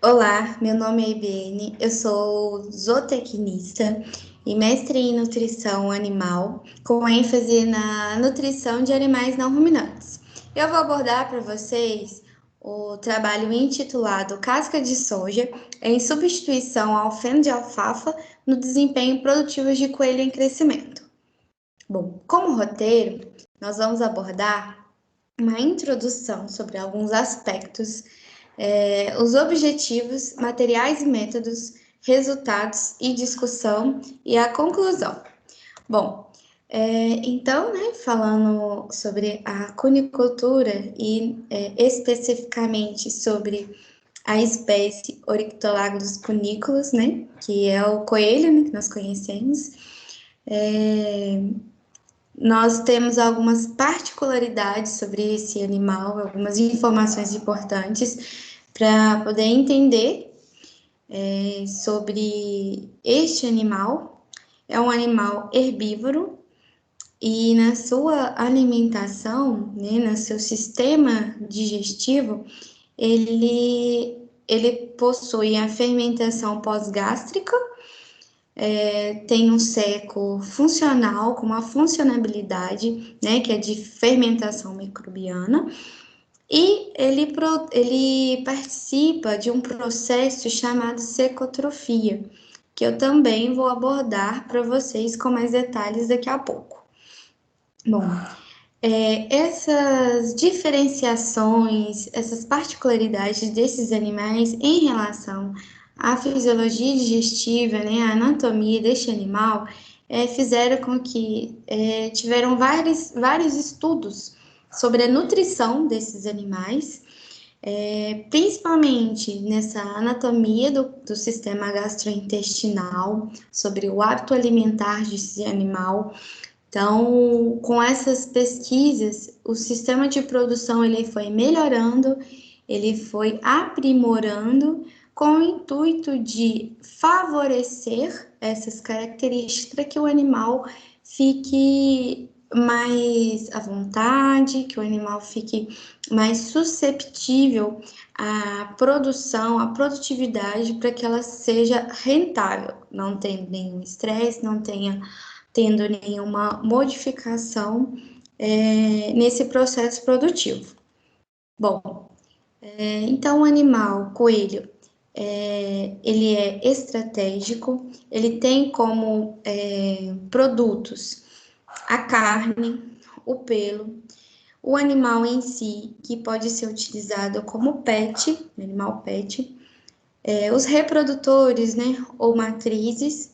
Olá, meu nome é Ibiene, eu sou zootecnista e mestre em nutrição animal, com ênfase na nutrição de animais não ruminantes. Eu vou abordar para vocês o trabalho intitulado Casca de Soja em substituição ao feno de alfafa no desempenho produtivo de coelho em crescimento. Bom, como roteiro, nós vamos abordar uma introdução sobre alguns aspectos, os objetivos, materiais e métodos, resultados e discussão e a conclusão. Bom, então, né, falando sobre a cunicultura e especificamente sobre a espécie Oryctolagus cunícolas, né, que é o coelho, né, que nós conhecemos, nós temos algumas particularidades sobre esse animal, algumas informações importantes para poder entender sobre este animal. É um animal herbívoro e na sua alimentação, né, no seu sistema digestivo, ele possui a fermentação pós-gástrica, tem um seco funcional, com uma funcionabilidade, né, que é de fermentação microbiana, e ele participa de um processo chamado secotrofia, que eu também vou abordar para vocês com mais detalhes daqui a pouco. Bom, essas diferenciações, essas particularidades desses animais em relação à fisiologia digestiva, né, à anatomia deste animal, fizeram com que tiveram vários estudos sobre a nutrição desses animais, principalmente nessa anatomia do sistema gastrointestinal, sobre o hábito alimentar desse animal. Então, com essas pesquisas, o sistema de produção ele foi melhorando, ele foi aprimorando com o intuito de favorecer essas características para que o animal fique mais à vontade, que o animal fique mais susceptível à produção, à produtividade, para que ela seja rentável, não tenha nenhum estresse, não tenha tendo nenhuma modificação nesse processo produtivo. Bom, então o animal, coelho, ele é estratégico, ele tem como produtos a carne, o pelo, o animal em si, que pode ser utilizado como pet, animal pet, os reprodutores, né, ou matrizes,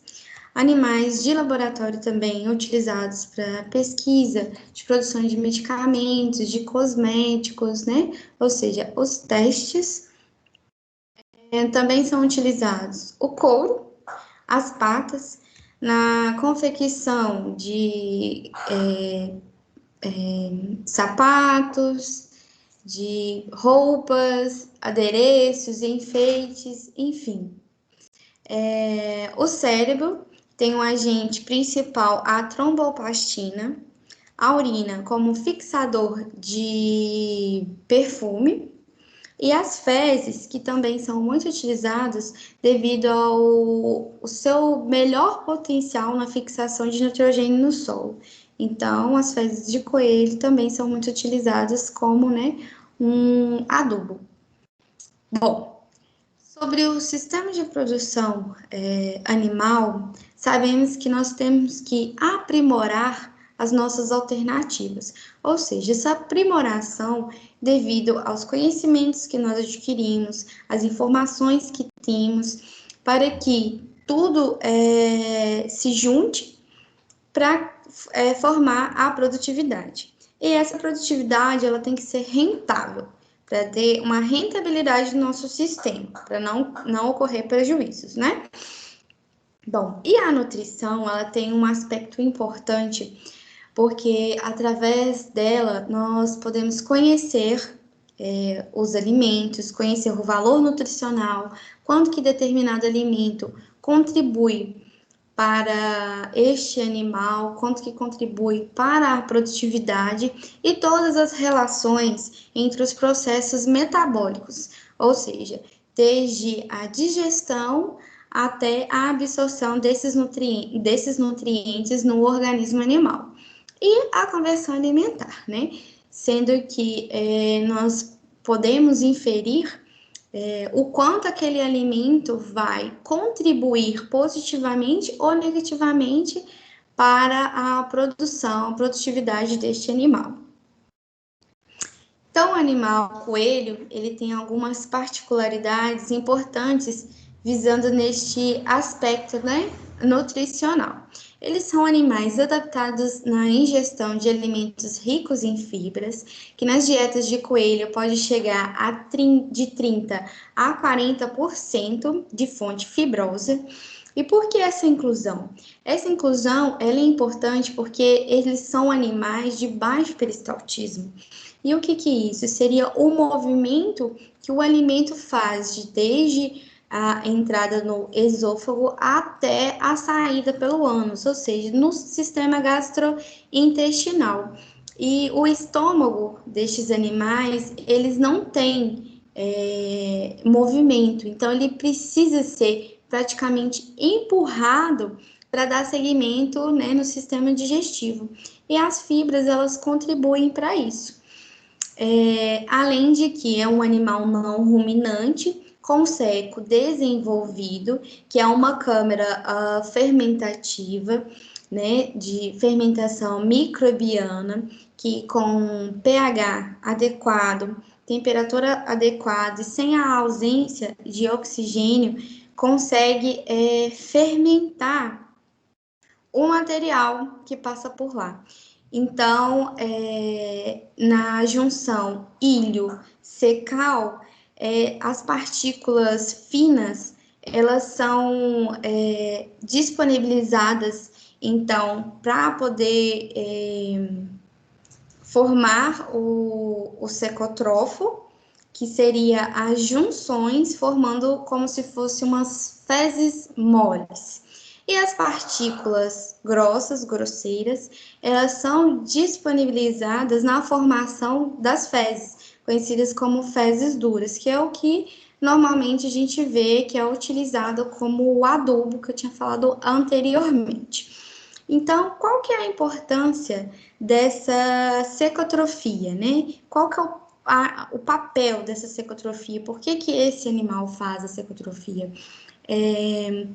animais de laboratório também utilizados para pesquisa de produção de medicamentos, de cosméticos, né? Ou seja, os testes. Também são utilizados o couro, as patas, na confecção de sapatos, de roupas, adereços, enfeites, enfim. O cérebro tem um agente principal, a tromboplastina, a urina como fixador de perfume, e as fezes, que também são muito utilizadas devido ao seu melhor potencial na fixação de nitrogênio no solo. Então, as fezes de coelho também são muito utilizadas como, né, um adubo. Bom, sobre o sistema de produção animal, sabemos que nós temos que aprimorar as nossas alternativas, ou seja, essa aprimoração devido aos conhecimentos que nós adquirimos, as informações que temos, para que tudo se junte para formar a produtividade. E essa produtividade ela tem que ser rentável, para ter uma rentabilidade do nosso sistema, para não ocorrer prejuízos, né? Bom, e a nutrição, ela tem um aspecto importante, porque através dela nós podemos conhecer os alimentos, conhecer o valor nutricional, quanto que determinado alimento contribui para este animal, quanto que contribui para a produtividade e todas as relações entre os processos metabólicos, ou seja, desde a digestão até a absorção desses nutrientes no organismo animal. E a conversão alimentar, né? Sendo que nós podemos inferir o quanto aquele alimento vai contribuir positivamente ou negativamente para a produção, a produtividade deste animal. Então, o animal coelho, ele tem algumas particularidades importantes visando neste aspecto, né, nutricional. Eles são animais adaptados na ingestão de alimentos ricos em fibras, que nas dietas de coelho pode chegar de 30 a 40% de fonte fibrosa. E por que essa inclusão? Essa inclusão ela é importante porque eles são animais de baixo peristaltismo. E o que é isso? Seria o movimento que o alimento faz desde a entrada no esôfago até a saída pelo ânus, ou seja, no sistema gastrointestinal. E o estômago destes animais, eles não têm movimento, então ele precisa ser praticamente empurrado para dar seguimento, né, no sistema digestivo. E as fibras, elas contribuem para isso. Além de que é um animal não ruminante, com seco desenvolvido, que é uma câmara fermentativa, né, de fermentação microbiana, que com pH adequado, temperatura adequada e sem a ausência de oxigênio, consegue fermentar o material que passa por lá. Então, na junção ilho-secal, as partículas finas, elas são disponibilizadas, então, para poder formar o secotrofo, que seria as junções, formando como se fossem umas fezes moles. E as partículas grossas, grosseiras, elas são disponibilizadas na formação das fezes, conhecidas como fezes duras, que é o que normalmente a gente vê que é utilizado como o adubo que eu tinha falado anteriormente. Então, qual que é a importância dessa secotrofia, né? Qual que é o papel dessa secotrofia? Por que esse animal faz a secotrofia?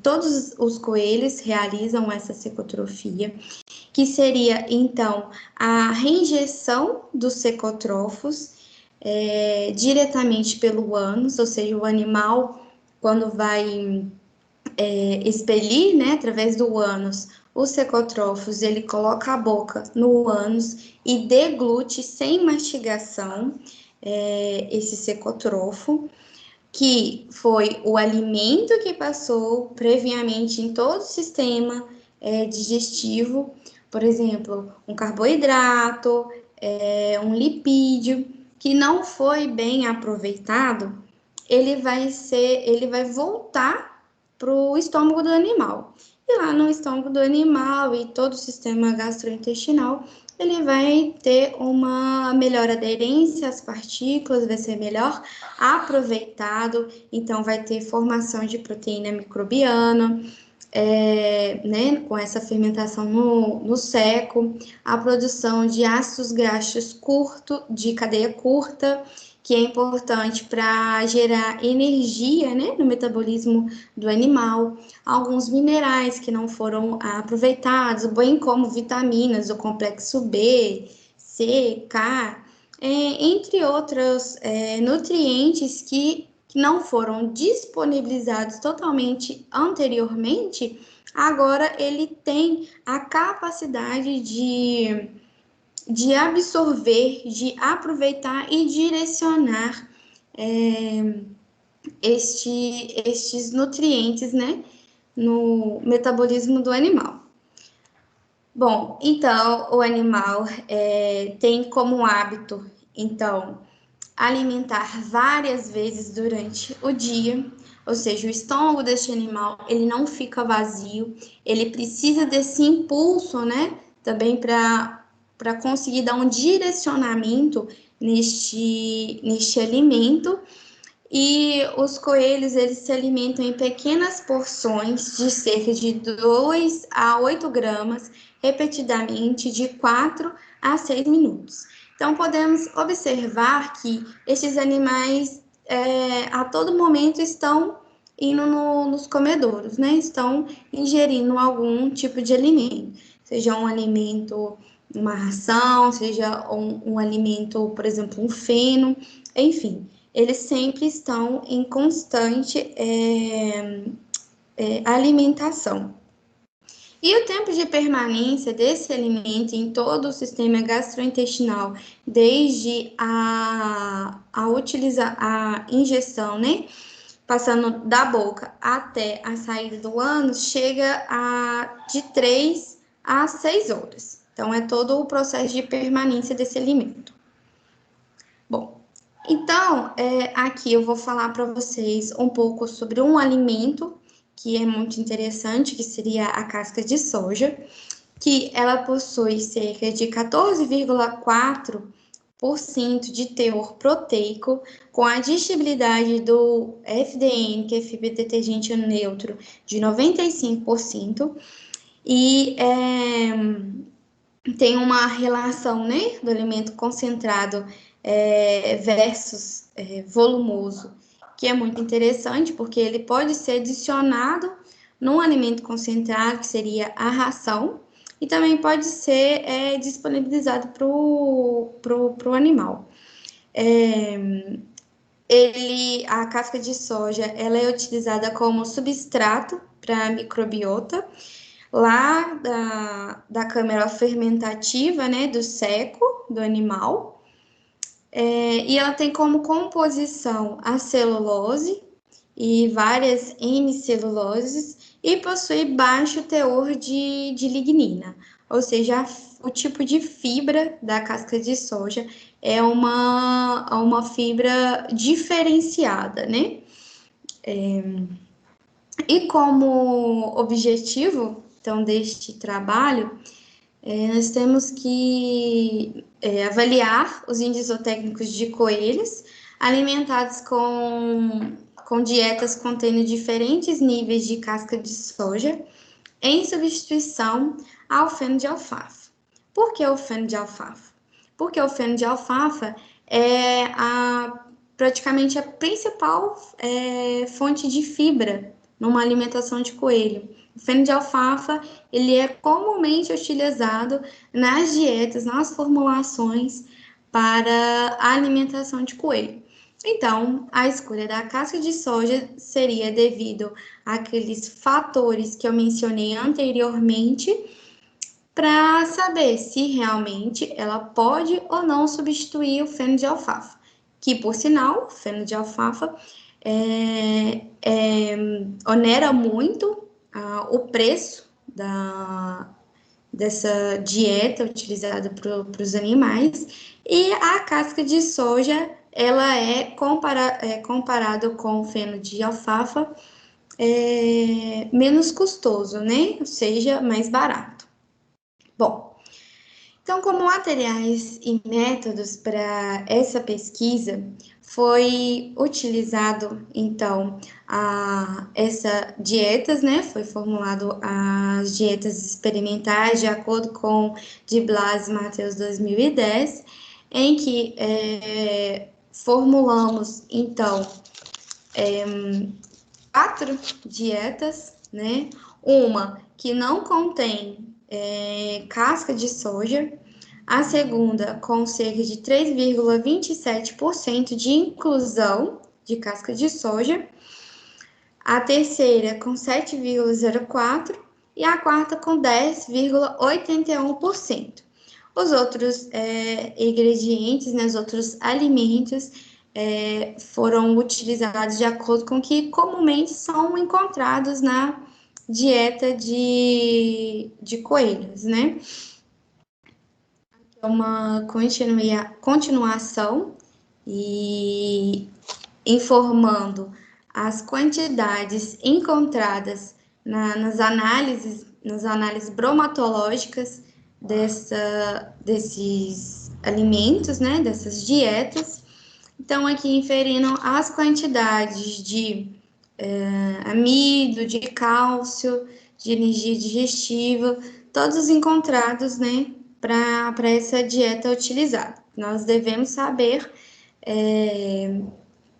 Todos os coelhos realizam essa secotrofia, que seria, então, a reinjeção dos secotrofos diretamente pelo ânus, ou seja, o animal, quando vai expelir, né, através do ânus, os secotrofos, ele coloca a boca no ânus e deglute sem mastigação esse secotrofo, que foi o alimento que passou previamente em todo o sistema digestivo, por exemplo, um carboidrato, um lipídio, que não foi bem aproveitado, ele vai voltar para o estômago do animal. E lá no estômago do animal e todo o sistema gastrointestinal, ele vai ter uma melhor aderência às partículas, vai ser melhor aproveitado, então vai ter formação de proteína microbiana, né, com essa fermentação no seco, a produção de ácidos graxos de cadeia curta, que é importante para gerar energia, né, no metabolismo do animal, alguns minerais que não foram aproveitados, bem como vitaminas do complexo B, C, K, entre outros nutrientes que não foram disponibilizados totalmente anteriormente, agora ele tem a capacidade de absorver, de aproveitar e direcionar estes nutrientes, né, no metabolismo do animal. Bom, então, o animal tem como hábito, então, alimentar várias vezes durante o dia, ou seja, o estômago deste animal, ele não fica vazio, ele precisa desse impulso, né, também para conseguir dar um direcionamento neste alimento, E os coelhos, eles se alimentam em pequenas porções de cerca de 2 a 8 gramas, repetidamente de 4 a 6 minutos. Então, podemos observar que estes animais, a todo momento, estão indo nos comedouros, né? Estão ingerindo algum tipo de alimento, seja um alimento, uma ração, seja um alimento, por exemplo, um feno, enfim, eles sempre estão em constante alimentação. E o tempo de permanência desse alimento em todo o sistema gastrointestinal, desde a ingestão, né? Passando da boca até a saída do ânus, chega de 3 a 6 horas. Então, é todo o processo de permanência desse alimento. Bom, então, aqui eu vou falar para vocês um pouco sobre um alimento que é muito interessante, que seria a casca de soja, que ela possui cerca de 14,4% de teor proteico, com a digestibilidade do FDN, que é fibra detergente neutro, de 95%, e tem uma relação, né, do alimento concentrado versus volumoso, que é muito interessante, porque ele pode ser adicionado num alimento concentrado, que seria a ração, e também pode ser disponibilizado para o animal. A casca de soja, ela é utilizada como substrato para a microbiota, lá da câmara fermentativa, né, do seco do animal, e ela tem como composição a celulose e várias hemiceluloses e possui baixo teor de lignina, ou seja, o tipo de fibra da casca de soja é uma fibra diferenciada, né? E como objetivo, então, deste trabalho, nós temos que avaliar os índices zootécnicos de coelhos alimentados com dietas contendo diferentes níveis de casca de soja em substituição ao feno de alfafa. Por que o feno de alfafa? Porque o feno de alfafa é praticamente a principal fonte de fibra numa alimentação de coelho. O feno de alfafa, ele é comumente utilizado nas dietas, nas formulações para a alimentação de coelho. Então, a escolha da casca de soja seria devido àqueles fatores que eu mencionei anteriormente, para saber se realmente ela pode ou não substituir o feno de alfafa, que, por sinal, o feno de alfafa onera muito o preço dessa dieta utilizada para os animais, e a casca de soja, ela comparado com o feno de alfafa, menos custoso, né? Ou seja, mais barato. Bom, então, como materiais e métodos para essa pesquisa, foi utilizado, então, essa dietas, né? Foi formulado as dietas experimentais de acordo com de Blas e Mateus 2010, em que formulamos, então, 4 dietas, né? Uma que não contém casca de soja, a segunda com cerca de 3,27% de inclusão de casca de soja, a terceira com 7,04% e a quarta com 10,81%. Os outros ingredientes, né, os outros alimentos foram utilizados de acordo com que comumente são encontrados na dieta de coelhos, né? É uma continuação e informando as quantidades encontradas nas análises bromatológicas desses alimentos, né, dessas dietas, Então, aqui inferindo as quantidades de amido, de cálcio, de energia digestiva, todos encontrados, né, para essa dieta utilizada. Nós devemos saber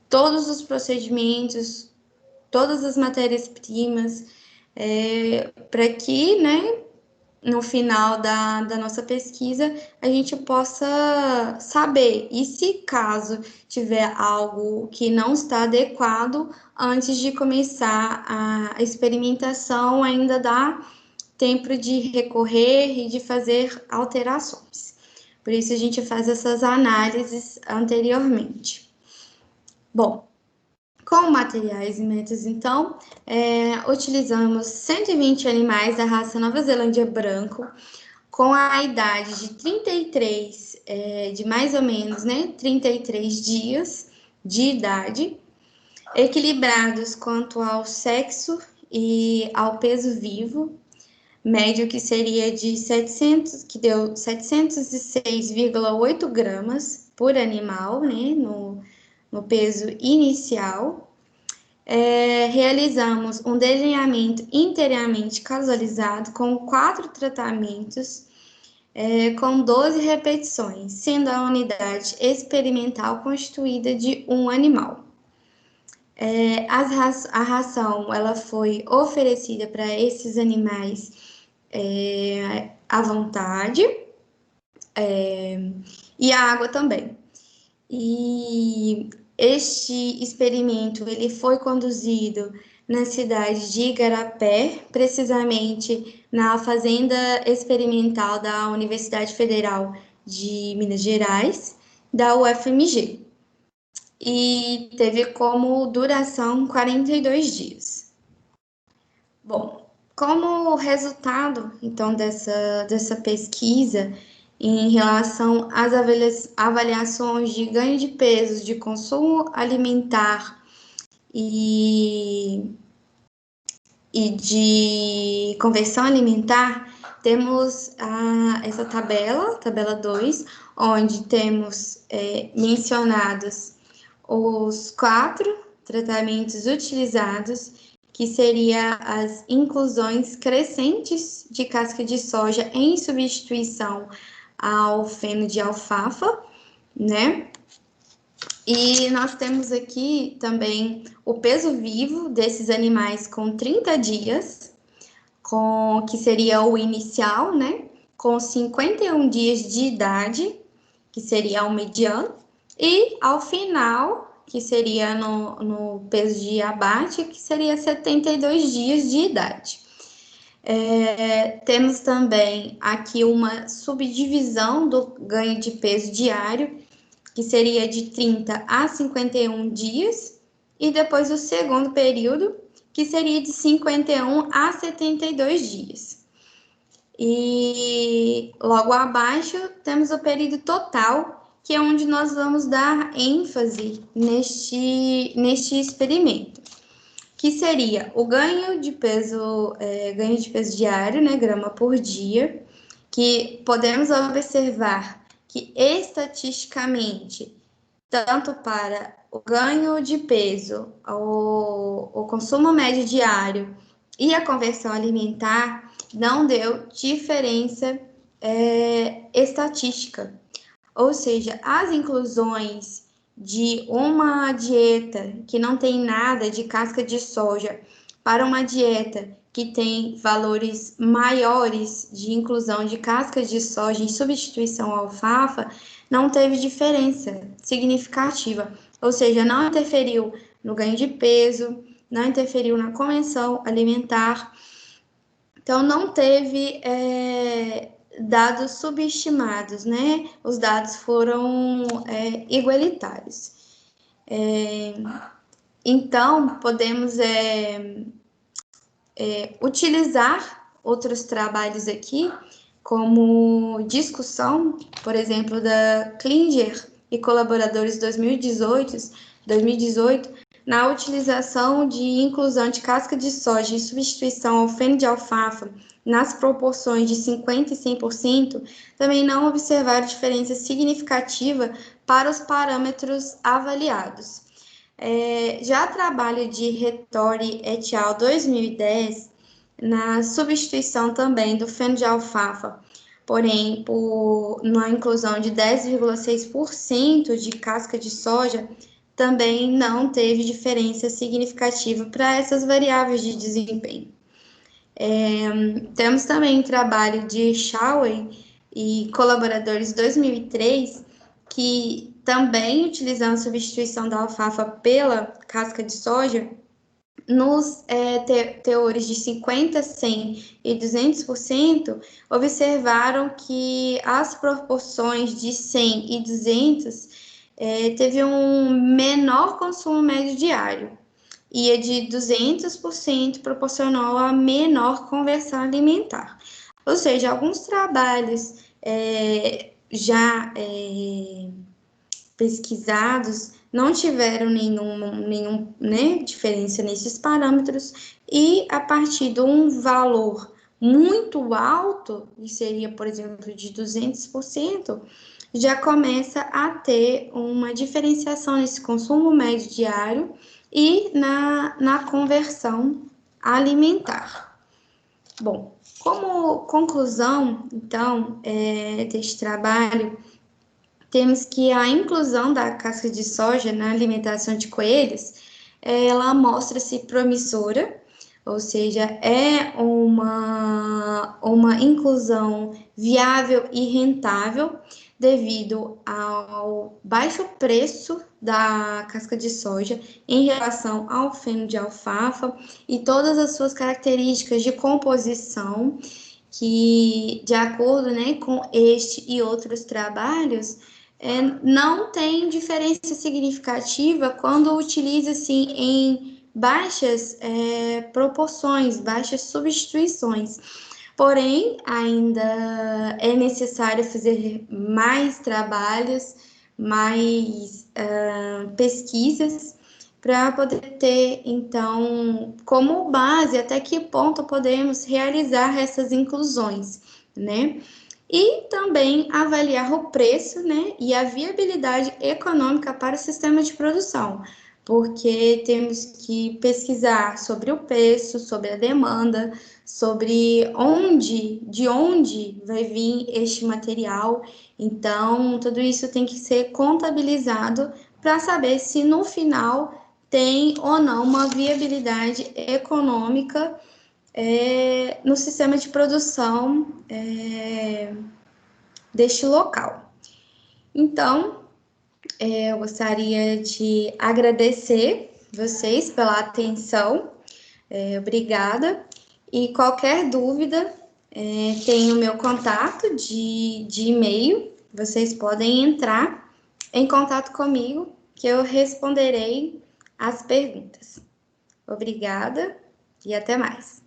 todos os procedimentos, todas as matérias-primas, para que, né, no final da nossa pesquisa, a gente possa saber. E se caso tiver algo que não está adequado, antes de começar a experimentação, ainda dá tempo de recorrer e de fazer alterações. Por isso, a gente faz essas análises anteriormente. Bom, com materiais e métodos, então, utilizamos 120 animais da raça Nova Zelândia branco, com a idade de 33, de mais ou menos, né, 33 dias de idade, equilibrados quanto ao sexo e ao peso vivo, médio que seria de 700, que deu 706,8 gramas por animal, né, no peso inicial. Realizamos um desenhamento inteiramente casualizado com 4 tratamentos, com 12 repetições, sendo a unidade experimental constituída de um animal. A ração ela foi oferecida para esses animais à vontade, e a água também. E este experimento ele foi conduzido na cidade de Igarapé, precisamente na fazenda experimental da Universidade Federal de Minas Gerais, da UFMG. E teve como duração 42 dias. Bom, como resultado, então, dessa pesquisa, em relação às avaliações de ganho de peso, de consumo alimentar e de conversão alimentar, temos essa tabela 2, onde temos mencionados os 4 tratamentos utilizados, que seria as inclusões crescentes de casca de soja em substituição ao feno de alfafa, né? E nós temos aqui também o peso vivo desses animais com 30 dias, que seria o inicial, né? Com 51 dias de idade, que seria o mediano, e ao final, que seria no peso de abate, que seria 72 dias de idade. Temos também aqui uma subdivisão do ganho de peso diário, que seria de 30 a 51 dias, e depois o segundo período, que seria de 51 a 72 dias. E logo abaixo temos o período total, que é onde nós vamos dar ênfase neste experimento, que seria o ganho de peso diário, né, grama por dia, que podemos observar que estatisticamente, tanto para o ganho de peso, o consumo médio diário e a conversão alimentar, não deu diferença estatística. Ou seja, as inclusões de uma dieta que não tem nada de casca de soja para uma dieta que tem valores maiores de inclusão de casca de soja em substituição à alfafa, não teve diferença significativa. Ou seja, não interferiu no ganho de peso, não interferiu na conversão alimentar. Então, não teve dados subestimados, né? Os dados foram igualitários. Então, podemos utilizar outros trabalhos aqui, como discussão, por exemplo, da Klinger e colaboradores 2018, na utilização de inclusão de casca de soja e substituição ao feno de alfafa nas proporções de 50% e 100%, também não observaram diferença significativa para os parâmetros avaliados. Já trabalho de Rettori et al. 2010, na substituição também do feno de alfafa, porém, na inclusão de 10,6% de casca de soja, também não teve diferença significativa para essas variáveis de desempenho. Temos também trabalho de Shawey e colaboradores 2003, que também utilizando a substituição da alfafa pela casca de soja, nos teores de 50%, 100% e 200%, observaram que as proporções de 100 e 200 teve um menor consumo médio diário, e a de 200% proporcionou a menor conversão alimentar. Ou seja, alguns trabalhos já pesquisados não tiveram nenhuma diferença nesses parâmetros, e a partir de um valor muito alto, que seria, por exemplo, de 200%, já começa a ter uma diferenciação nesse consumo médio diário e na conversão alimentar. Bom, como conclusão, então, deste trabalho, temos que a inclusão da casca de soja na alimentação de coelhos, ela mostra-se promissora, ou seja, é uma inclusão viável e rentável devido ao baixo preço da casca de soja em relação ao feno de alfafa e todas as suas características de composição, que, de acordo, com este e outros trabalhos, não tem diferença significativa quando utiliza-se em baixas proporções, baixas substituições. Porém, ainda é necessário fazer mais trabalhos, mais pesquisas, para poder ter, então, como base até que ponto podemos realizar essas inclusões, né? E também avaliar o preço, e a viabilidade econômica para o sistema de produção, porque temos que pesquisar sobre o preço, sobre a demanda, sobre de onde vai vir este material. Então, tudo isso tem que ser contabilizado para saber se no final tem ou não uma viabilidade econômica no sistema de produção deste local. Então, eu gostaria de agradecer vocês pela atenção, obrigada, e qualquer dúvida, tem o meu contato de e-mail, vocês podem entrar em contato comigo, que eu responderei as perguntas. Obrigada e até mais.